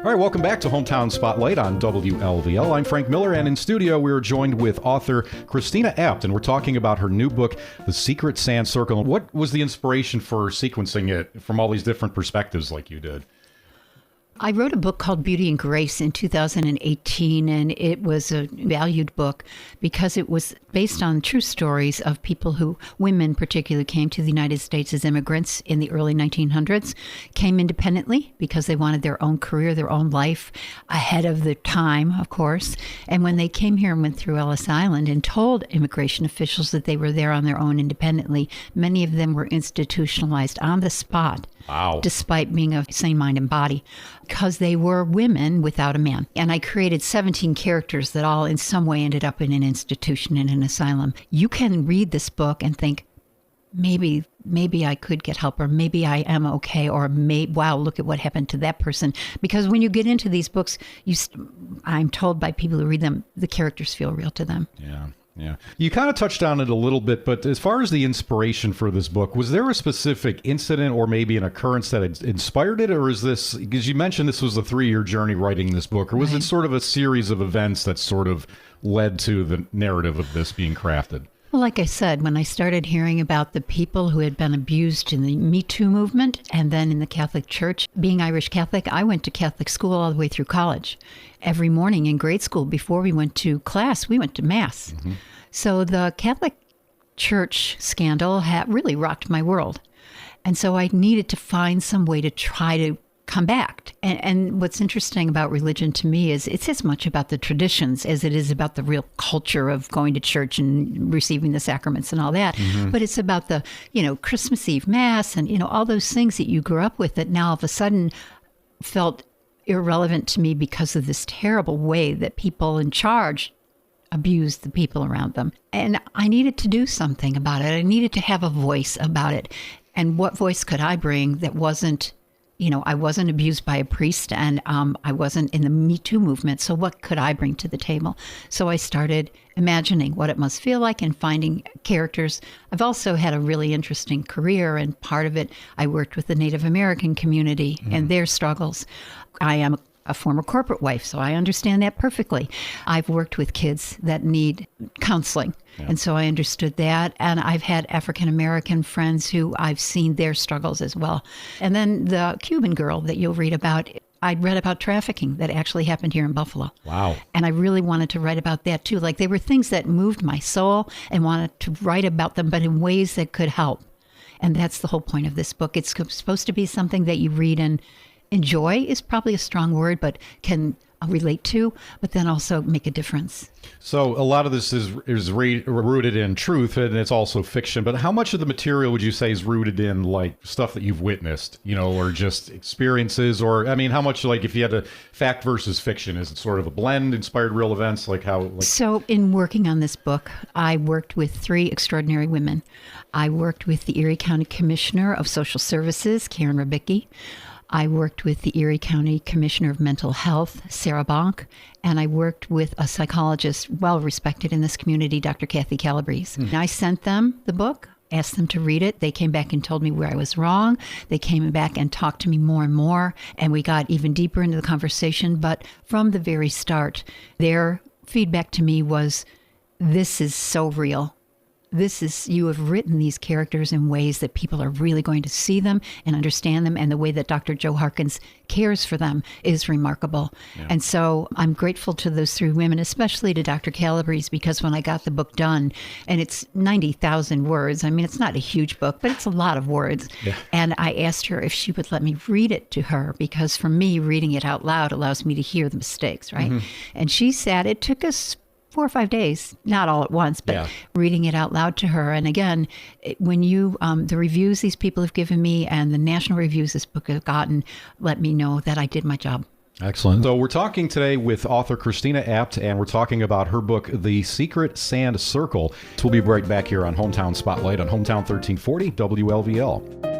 All right, welcome back to Hometown Spotlight on WLVL. I'm Frank Miller, and in studio we're joined with author Christina M, and we're talking about her new book, The Secret Sand Circle. What was the inspiration for sequencing it from all these different perspectives like you did? I wrote a book called Beauty and Grace in 2018, and it was a valued book because it was based on true stories of people who, women particularly, came to the United States as immigrants in the early 1900s, came independently because they wanted their own career, their own life, ahead of their time, of course. And when they came here and went through Ellis Island and told immigration officials that they were there on their own independently, many of them were institutionalized on the spot. Wow. Despite being of sane mind and body, because they were women without a man. And I created 17 characters that all in some way ended up in an institution, in an asylum. You can read this book and think, maybe I could get help, or maybe I am okay, or wow, look at what happened to that person. Because when you get into these books, I'm told by people who read them, the characters feel real to them. Yeah. You kind of touched on it a little bit, but as far as the inspiration for this book, was there a specific incident or maybe an occurrence that inspired it? Or is this, because you mentioned this was a 3-year journey writing this book, or was it sort of a series of events that sort of led to the narrative of this being crafted? Well, like I said, when I started hearing about the people who had been abused in the Me Too movement and then in the Catholic Church, being Irish Catholic, I went to Catholic school all the way through college. Every morning in grade school, before we went to class, we went to Mass. Mm-hmm. So the Catholic Church scandal had really rocked my world. And so I needed to find some way to try to come back. And what's interesting about religion to me is it's as much about the traditions as it is about the real culture of going to church and receiving the sacraments and all that. Mm-hmm. But it's about the, Christmas Eve Mass and, all those things that you grew up with that now all of a sudden felt irrelevant to me because of this terrible way that people in charge abused the people around them. And I needed to do something about it. I needed to have a voice about it. And what voice could I bring that wasn't, I wasn't abused by a priest, and I wasn't in the Me Too movement. So what could I bring to the table? So I started imagining what it must feel like and finding characters. I've also had a really interesting career, and part of it, I worked with the Native American community and their struggles. I am a former corporate wife, so I understand that perfectly. I've worked with kids that need counseling, and so I understood that. And I've had African-American friends who I've seen their struggles as well. And then the Cuban girl that you'll read about, I'd read about trafficking that actually happened here in Buffalo. Wow. And I really wanted to write about that too. Like, they were things that moved my soul and wanted to write about them, but in ways that could help. And that's the whole point of this book. It's supposed to be something that you read and enjoy is probably a strong word, but can relate to, but then also make a difference. So a lot of this is rooted in truth, and it's also fiction. But how much of the material would you say is rooted in like stuff that you've witnessed, or just experiences? Or, I mean, how much, like, if you had to fact versus fiction, is it sort of a blend, inspired real events? Like how? So in working on this book, I worked with 3 extraordinary women. I worked with the Erie County Commissioner of Social Services, Karen Rabicki. I worked with the Erie County Commissioner of Mental Health, Sarah Bonk, and I worked with a psychologist well-respected in this community, Dr. Kathy Calabrese. Mm-hmm. I sent them the book, asked them to read it. They came back and told me where I was wrong. They came back and talked to me more and more, and we got even deeper into the conversation. But from the very start, their feedback to me was, this is so real. You have written these characters in ways that people are really going to see them and understand them, and the way that Dr. Joe Harkins cares for them is remarkable. Yeah. And so I'm grateful to those 3 women, especially to Dr. Calabrese, because when I got the book done, and it's 90,000 words, I mean, it's not a huge book, but it's a lot of words. Yeah. And I asked her if she would let me read it to her, because for me, reading it out loud allows me to hear the mistakes, right? Mm-hmm. And she said it took us 4 or 5 days, not all at once, but reading it out loud to her. And again, when you, the reviews these people have given me and the national reviews this book has gotten, let me know that I did my job. Excellent. So we're talking today with author Christina Apt, and we're talking about her book, The Secret Sand Circle. So we'll be right back here on Hometown Spotlight on Hometown 1340 WLVL.